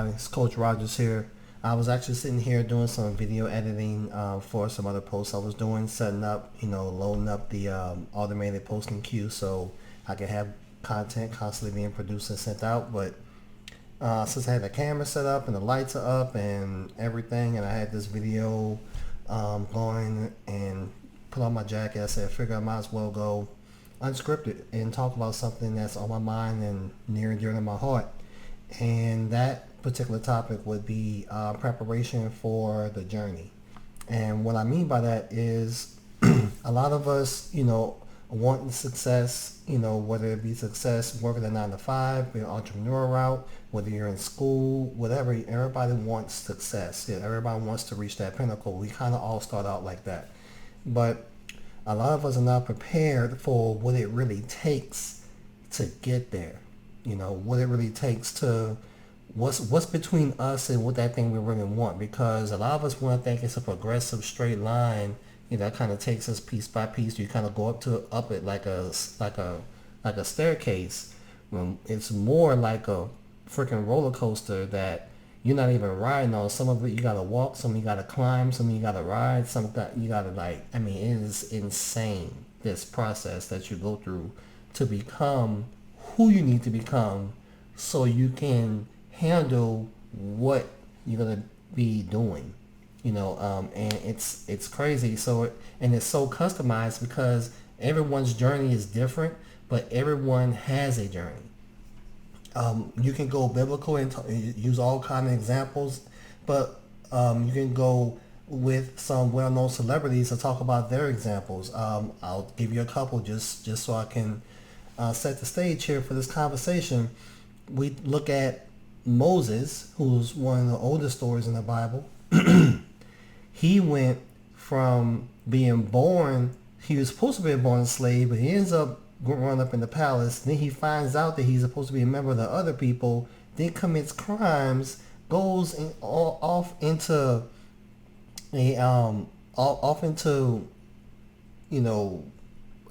It's Coach Rogers here. I was actually sitting here doing some video editing for some other posts I was doing, setting up, loading up the automated posting queue so I could have content constantly being produced and sent out. But since I had the camera set up and the lights are up and everything, and I had this video going and put on my jacket, I said, I figure I might as well go unscripted and talk about something that's on my mind and near and dear to my heart. And that particular topic would be preparation for the journey. And what I mean by that is a lot of us, wanting success, whether it be success working a 9 to 5, the entrepreneur route, whether you're in school, whatever, everybody wants success. Yeah, everybody wants to reach that pinnacle. We kind of all start out like that. But a lot of us are not prepared for what it really takes to get there. What it really takes to what's between us and what that thing we really want, because a lot of us want to think it's a progressive straight line, that kind of takes us piece by piece. You kind of go up it like a staircase, when it's more like a freaking roller coaster that you're not even riding on. Some of it you gotta walk, some you gotta climb, some you gotta ride, some you gotta it is insane, this process that you go through to become who you need to become so you can handle what you're going to be doing, and it's crazy. And it's so customized because everyone's journey is different, but everyone has a journey. You can go biblical and use all kind of examples, but you can go with some well-known celebrities to talk about their examples. I'll give you a couple just so I can set the stage here for this conversation. We look at Moses, who's one of the oldest stories in the Bible. He went from being born, he was supposed to be born a slave, but he ends up growing up in the palace. Then he finds out that he's supposed to be a member of the other people, then commits crimes, goes off into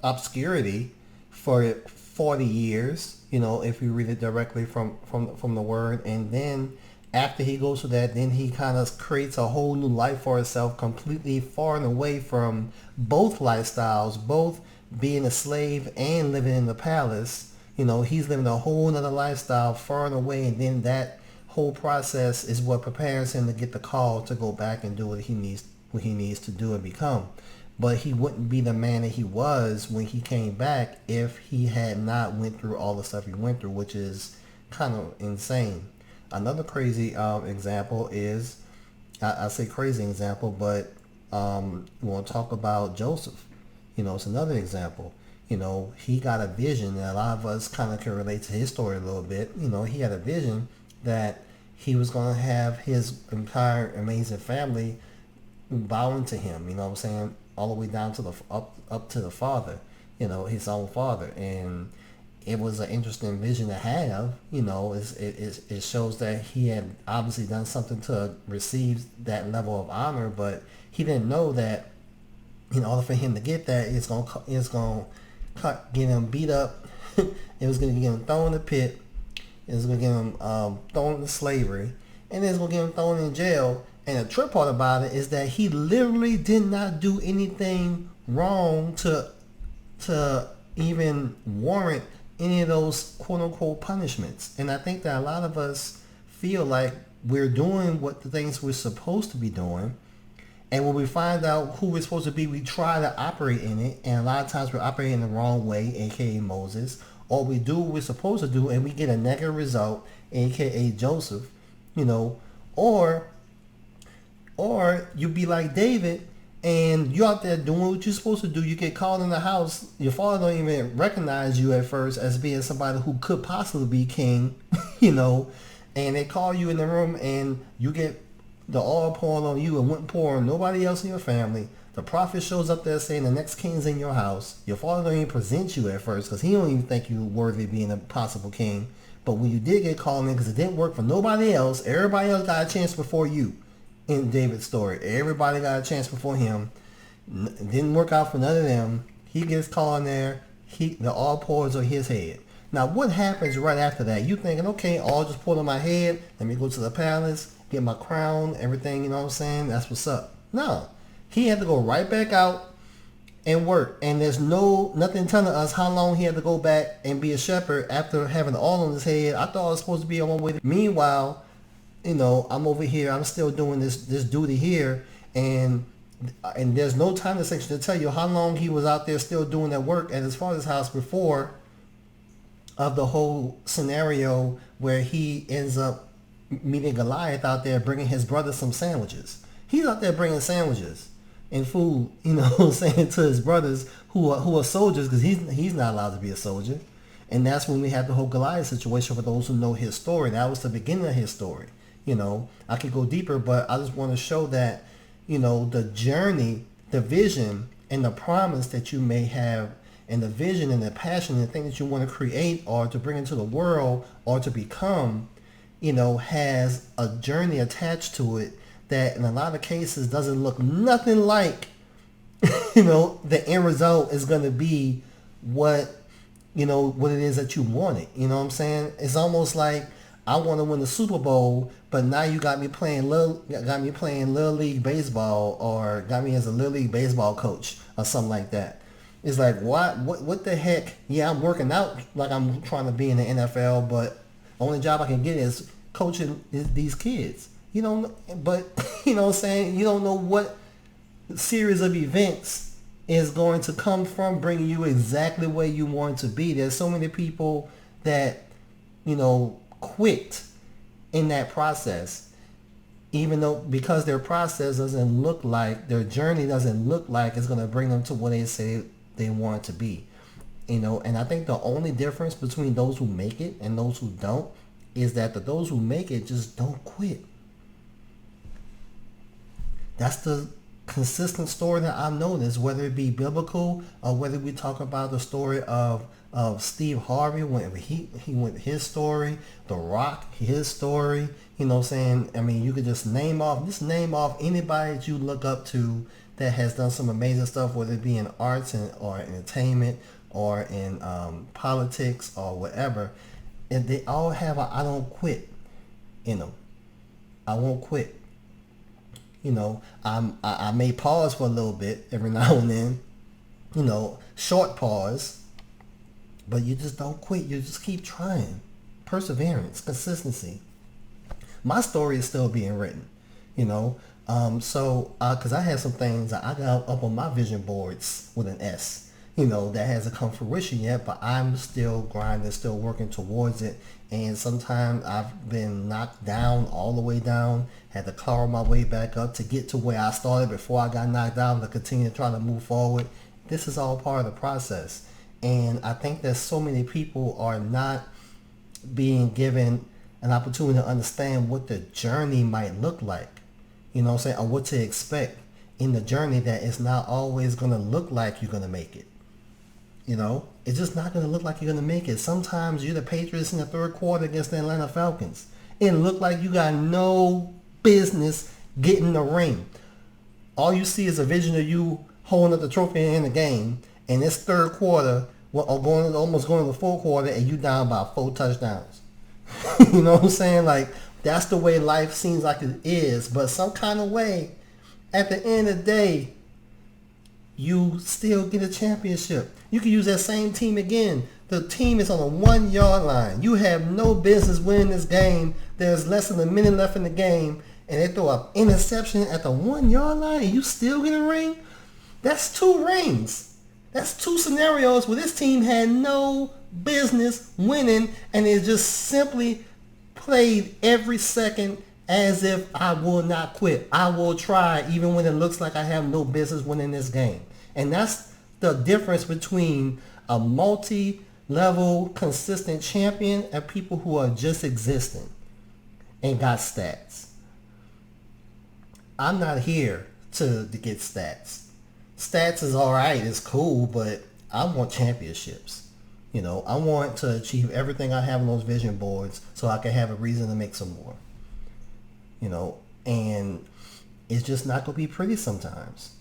obscurity for 40 years, if you read it directly from the word. And then after he goes through that, then he kind of creates a whole new life for himself, completely far and away from both lifestyles, both being a slave and living in the palace. He's living a whole nother lifestyle far and away, and then that whole process is what prepares him to get the call to go back and do what he needs to do and become. But he wouldn't be the man that he was when he came back if he had not went through all the stuff he went through, which is kind of insane. Another crazy example is, I say crazy example, but we want to talk about Joseph. It's another example. He got a vision, and a lot of us kind of can relate to his story a little bit. He had a vision that he was going to have his entire amazing family bowing to him, all the way down to the up to the father, his own father. And it was an interesting vision to have. It shows that he had obviously done something to receive that level of honor, but he didn't know that in order for him to get that, it's gonna get him beat up. It was gonna get him thrown in the pit. It was gonna get him thrown into slavery, and then it's gonna get him thrown in jail. And the trip part about it is that he literally did not do anything wrong to even warrant any of those quote-unquote punishments. And I think that a lot of us feel like we're doing what the things we're supposed to be doing, and when we find out who we're supposed to be, we try to operate in it, and a lot of times we're operating the wrong way, aka Moses, or we do what we're supposed to do and we get a negative result, aka Joseph, or you be like David, and you're out there doing what you're supposed to do. You get called in the house. Your father don't even recognize you at first as being somebody who could possibly be king, and they call you in the room, and you get the oil poured on you and wouldn't pour on nobody else in your family. The prophet shows up there saying the next king's in your house. Your father don't even present you at first because he don't even think you're worthy of being a possible king. But when you did get called in, because it didn't work for nobody else, everybody else got a chance before you. In David's story, everybody got a chance before him. It didn't work out for none of them. He gets called in there. The all pours on his head. Now, what happens right after that? You thinking, okay, all just pulled on my head. Let me go to the palace, get my crown, everything. You know what I'm saying? That's what's up. No, he had to go right back out and work. And there's nothing telling us how long he had to go back and be a shepherd after having all on his head. I thought I was supposed to be on my way. Meanwhile, I'm over here. I'm still doing this duty here, and there's no time section to tell you how long he was out there still doing that work at his father's house before of the whole scenario where he ends up meeting Goliath out there bringing his brother some sandwiches. He's out there bringing sandwiches and food, saying to his brothers who are soldiers, because he's not allowed to be a soldier. And that's when we had the whole Goliath situation. For those who know his story, that was the beginning of his story. I could go deeper, but I just want to show that, the journey, the vision, and the promise that you may have, and the vision and the passion and the thing that you want to create or to bring into the world or to become, has a journey attached to it that in a lot of cases doesn't look nothing like, the end result is going to be what it is that you wanted. You know what I'm saying? It's almost like I want to win the Super Bowl, but now you got me playing little league baseball, or got me as a little league baseball coach or something like that. It's like, what the heck? Yeah, I'm working out like I'm trying to be in the NFL, but only job I can get is coaching these kids. But what I'm saying? You don't know what series of events is going to come from bringing you exactly where you want to be. There's so many people that, quit in that process, because their process doesn't look like, their journey doesn't look like it's going to bring them to where they say they want to be. And I think the only difference between those who make it and those who don't is that those who make it just don't quit. That's the consistent story that I've noticed, whether it be biblical or whether we talk about the story of Steve Harvey when he went his story, The Rock, his story. I mean, you could just name off anybody that you look up to that has done some amazing stuff, whether it be in arts or entertainment or in politics or whatever. And they all have a I don't quit in them. I won't quit. I may pause for a little bit every now and then, short pause, but you just don't quit. You just keep trying. Perseverance, consistency. My story is still being written, because I had some things that I got up on my vision boards with an S, that hasn't come to fruition yet, but I'm still grinding, still working towards it. And sometimes I've been knocked down, all the way down, had to claw my way back up to get to where I started before I got knocked down, to continue to try to move forward. This is all part of the process. And I think that so many people are not being given an opportunity to understand what the journey might look like, or what to expect in the journey, that it's not always going to look like you're going to make it. It's just not going to look like you're going to make it. Sometimes you're the Patriots in the third quarter against the Atlanta Falcons. It looked like you got no business getting the ring. All you see is a vision of you holding up the trophy in the game, and it's third quarter, almost going to the fourth quarter, and you down by 4 touchdowns. You know what I'm saying? Like, that's the way life seems like it is. But some kind of way, at the end of the day, you still get a championship. You can use that same team again. The team is on a 1 yard line. You have no business winning this game. There's less than a minute left in the game, and they throw an interception at the 1 yard line, and you still get a ring? That's 2 rings. That's 2 scenarios where this team had no business winning, and it just simply played every second as if I will not quit. I will try even when it looks like I have no business winning this game. And that's the difference between a multi-level consistent champion and people who are just existing and got stats. I'm not here to get stats. Stats is alright, it's cool, but I want championships. I want to achieve everything I have on those vision boards so I can have a reason to make some more. And it's just not going to be pretty sometimes.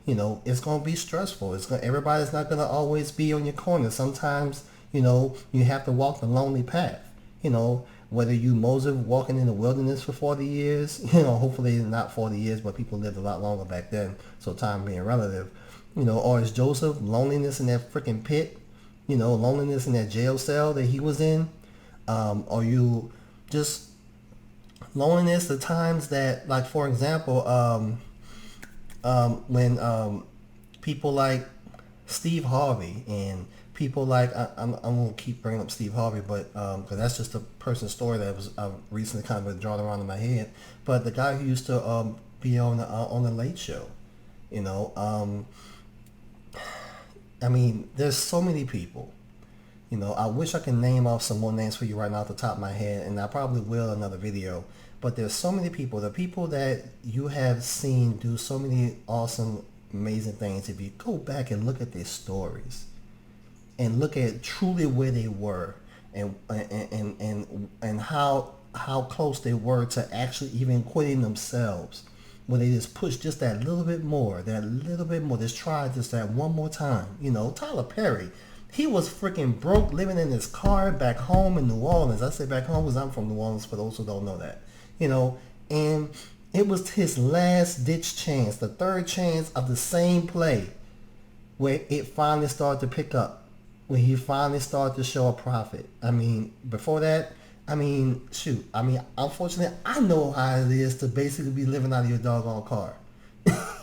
It's going to be stressful. Everybody's not going to always be on your corner. Sometimes, You have to walk the lonely path. Whether you Moses walking in the wilderness for 40 years, hopefully not 40 years, but people lived a lot longer back then, so time being relative. Or as Joseph, loneliness in that freaking pit, loneliness in that jail cell that he was in. Or you just loneliness the times that, like, for example, when people like Steve Harvey and people like I'm gonna keep bringing up Steve Harvey, but because that's just a person's story that was recently kind of been drawn around in my head. But the guy who used to be on the Late Show, I mean, there's so many people. I wish I could name off some more names for you right now off the top of my head, and I probably will in another video. But there's so many people, the people that you have seen do so many awesome, amazing things. If you go back and look at their stories and look at truly where they were and how close they were to actually even quitting themselves, when they just pushed just that little bit more, just try just that one more time. Tyler Perry, he was freaking broke, living in his car back home in New Orleans. I say back home because I'm from New Orleans, for those who don't know that. And it was his last ditch chance, the third chance of the same play, where it finally started to pick up, when he finally started to show a profit. I mean, before that, unfortunately, I know how it is to basically be living out of your doggone car.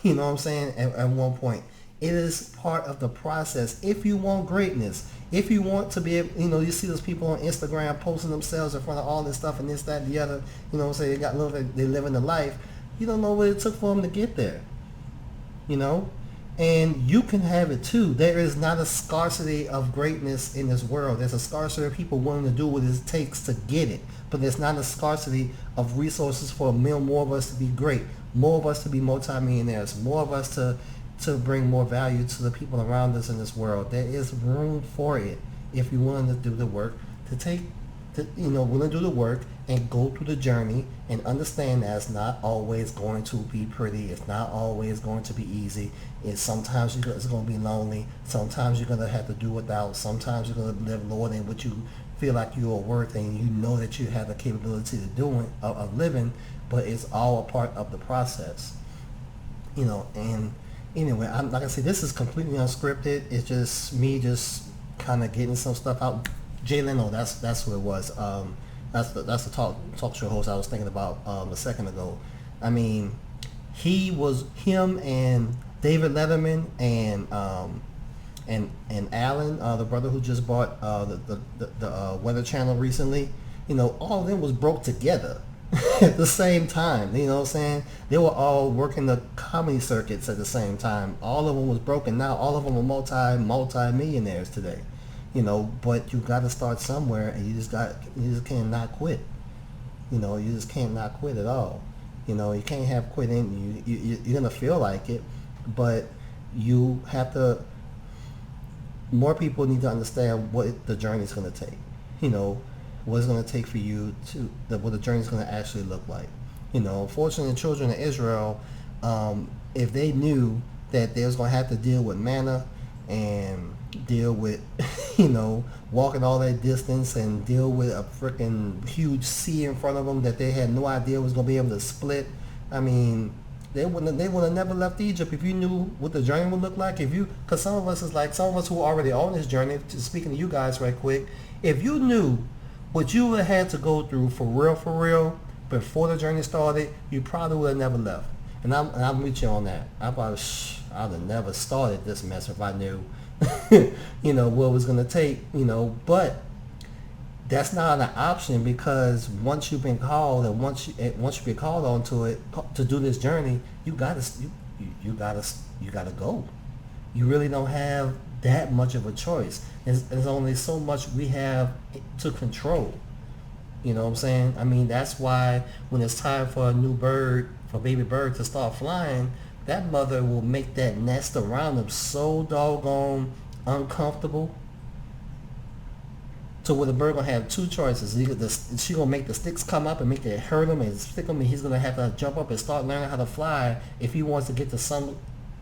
You know what I'm saying? At one point. It is part of the process. If you want greatness, if you want to be able, you see those people on Instagram posting themselves in front of all this stuff and this, that, and the other, say they living the life. You don't know what it took for them to get there. And you can have it too. There is not a scarcity of greatness in this world. There's a scarcity of people willing to do what it takes to get it. But there's not a scarcity of resources for more of us to be great, more of us to be multimillionaires, more of us to bring more value to the people around us in this world. There is room for it if you're willing to do the work, willing to do the work and go through the journey and understand that it's not always going to be pretty. It's not always going to be easy. Sometimes it's going to be lonely. Sometimes you're going to have to do without. Sometimes you're going to live lower than what you feel like you are worth, and you know that you have the capability of living, but it's all a part of the process. And anyway, like I said, this is completely unscripted. It's just me just kind of getting some stuff out. Jay Leno, that's who it was. That's the talk show host I was thinking about a second ago. I mean, him and David Letterman and Alan, the brother who just bought the Weather Channel recently. All of them was broke together. At the same time, what I'm saying? They were all working the comedy circuits at the same time. All of them was broken. Now all of them are multi-millionaires today. But you got to start somewhere, and you just can't not quit. You just can't not quit at all. You can't have quitting. You're gonna feel like it, but you have to. More people need to understand what the journey is gonna take. What it's going to take for you what the journey is going to actually look like. Unfortunately, the children of Israel, if they knew that they was going to have to deal with manna and deal with, walking all that distance and deal with a freaking huge sea in front of them that they had no idea was going to be able to split, I mean, they would have never left Egypt if you knew what the journey would look like. Because some of us who are already on this journey, speaking to you guys right quick, if you knew what you would have had to go through for real, before the journey started, you probably would have never left. And I'm with you on that. I'd have never started this mess if I knew, what it was going to take, But that's not an option, because once you've been called, and once you get called onto it to do this journey, you gotta go. You really don't have that much of a choice. There's only so much we have to control. You know what I'm saying? I mean, that's why when it's time for baby bird to start flying, that mother will make that nest around them so doggone uncomfortable. So where the bird gonna have two choices. She gonna make the sticks come up and make it hurt him and stick him, and he's gonna have to jump up and start learning how to fly if he wants to get to some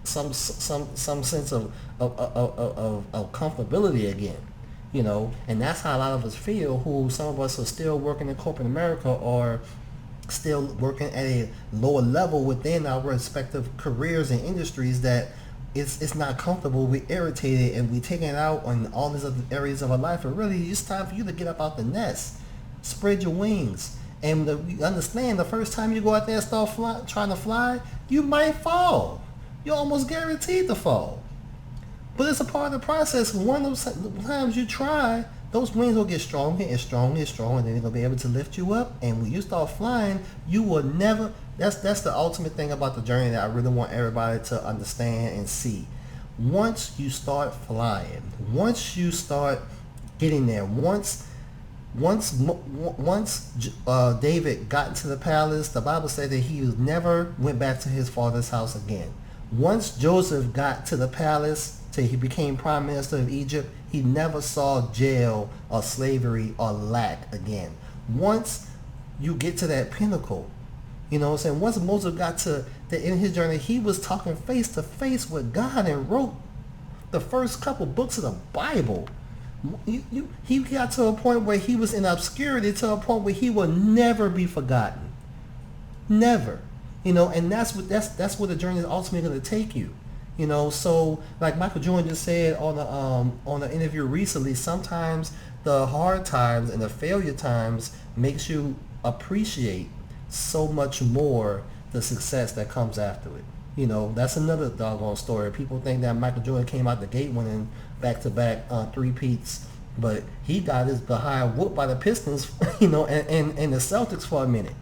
sense of comfortability again. And that's how a lot of us feel, who some of us are still working in corporate America or still working at a lower level within our respective careers and industries, that it's not comfortable, we're irritated, and we're taking it out on all these other areas of our life. And really, it's time for you to get up out the nest, spread your wings, and you understand the first time you go out there and start trying to fly, you might fall. You're almost guaranteed to fall. But it's a part of the process. One of those times you try, those wings will get stronger and stronger and stronger, and then they're going to be able to lift you up. And when you start flying, you will never... That's the ultimate thing about the journey that I really want everybody to understand and see. Once you start flying, once you start getting there, once David got into the palace, the Bible said that he never went back to his father's house again. Once Joseph got to the palace, till he became prime minister of Egypt, he never saw jail or slavery or lack again. Once you get to that pinnacle, once Moses got to the end of his journey, he was talking face to face with God and wrote the first couple books of the Bible. He got to a point where he was in obscurity, to a point where he will never be forgotten. Never. And that's where the journey is ultimately going to take you. So like Michael Jordan just said on the interview recently, sometimes the hard times and the failure times makes you appreciate so much more the success that comes after it. That's another doggone story. People think that Michael Jordan came out the gate winning back-to-back three-peats, but he got his behind whooped by the Pistons, and the Celtics for a minute.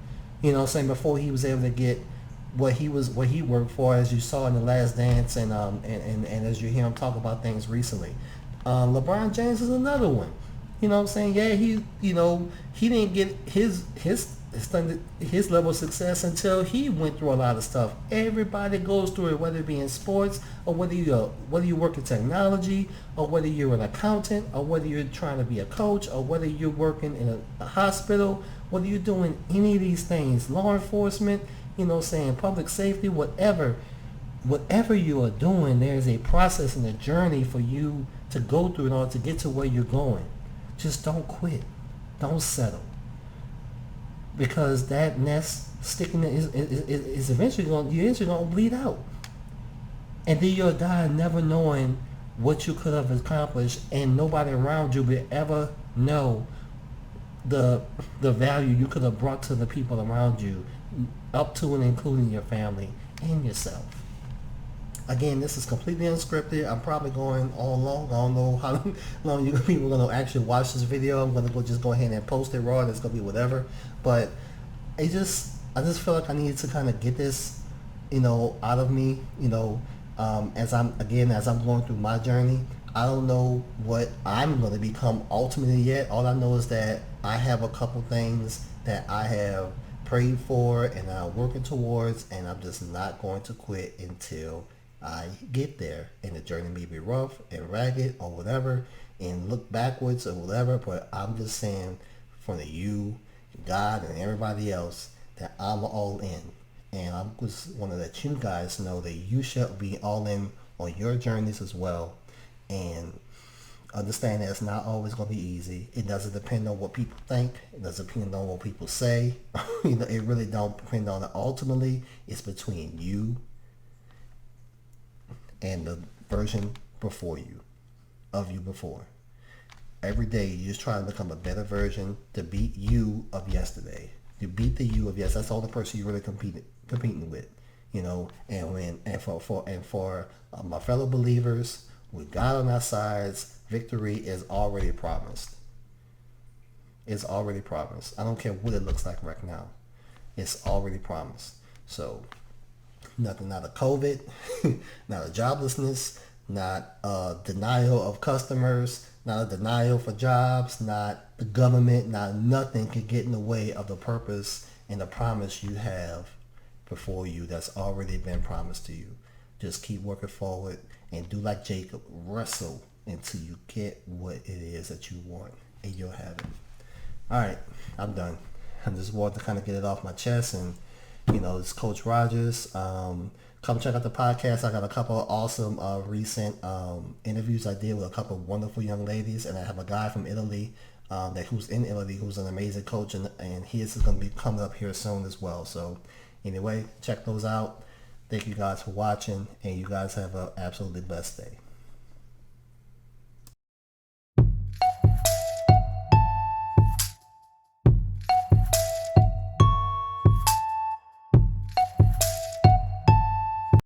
Before he was able to get what he worked for, as you saw in The Last Dance, and as you hear him talk about things recently. LeBron James is another one. Yeah, he didn't get his level of success until he went through a lot of stuff. Everybody goes through it, whether it be in sports, or whether you work in technology, or whether you're an accountant, or whether you're trying to be a coach, or whether you're working in a hospital, whether you're doing any of these things, law enforcement, public safety, whatever you are doing, there's a process and a journey for you to go through in order to get to where you're going. Just don't quit. Don't settle. Because that nest sticking is eventually going to bleed out. And then you'll die never knowing what you could have accomplished, and nobody around you will ever know the value you could have brought to the people around you, up to and including your family and yourself. Again, this is completely unscripted. I'm probably going all along. I don't know how long you people are going to actually watch this video. I'm going to just go ahead and post it raw, and it's going to be whatever. But I just feel like I needed to kind of get this, out of me, as I'm going through my journey. I don't know what I'm going to become ultimately yet. All I know is that I have a couple things that I have prayed for and I'm working towards, and I'm just not going to quit until I get there. And the journey may be rough and ragged or whatever, and look backwards or whatever, but I'm just saying, for you, God, and everybody else, that I'm all in. And I just want to let you guys know that you shall be all in on your journeys as well. And understand that it's not always going to be easy. It doesn't depend on what people think. It doesn't depend on what people say. It really don't depend on it. Ultimately, it's between you and the version before you, of you before. Every day, you just try to become a better version to beat you of yesterday. To beat the you of yesterday. That's all the person you're really competing with. And for my fellow believers, with God on our sides, victory is already promised. It's already promised. I don't care what it looks like right now. It's already promised. So, not a COVID, not a joblessness, not a denial of customers, not a denial for jobs, not the government, not nothing can get in the way of the purpose and the promise you have before you that's already been promised to you. Just keep working forward and do like Jacob, wrestle until you get what it is that you want, and you'll have it. All right, I'm done. I just wanted to kind of get it off my chest and It's Coach Rogers. Come check out the podcast. I got a couple of awesome recent interviews I did with a couple of wonderful young ladies, and I have a guy from Italy who's in Italy who's an amazing coach, and he is going to be coming up here soon as well. So anyway, check those out. Thank you guys for watching, and you guys have an absolutely blessed day.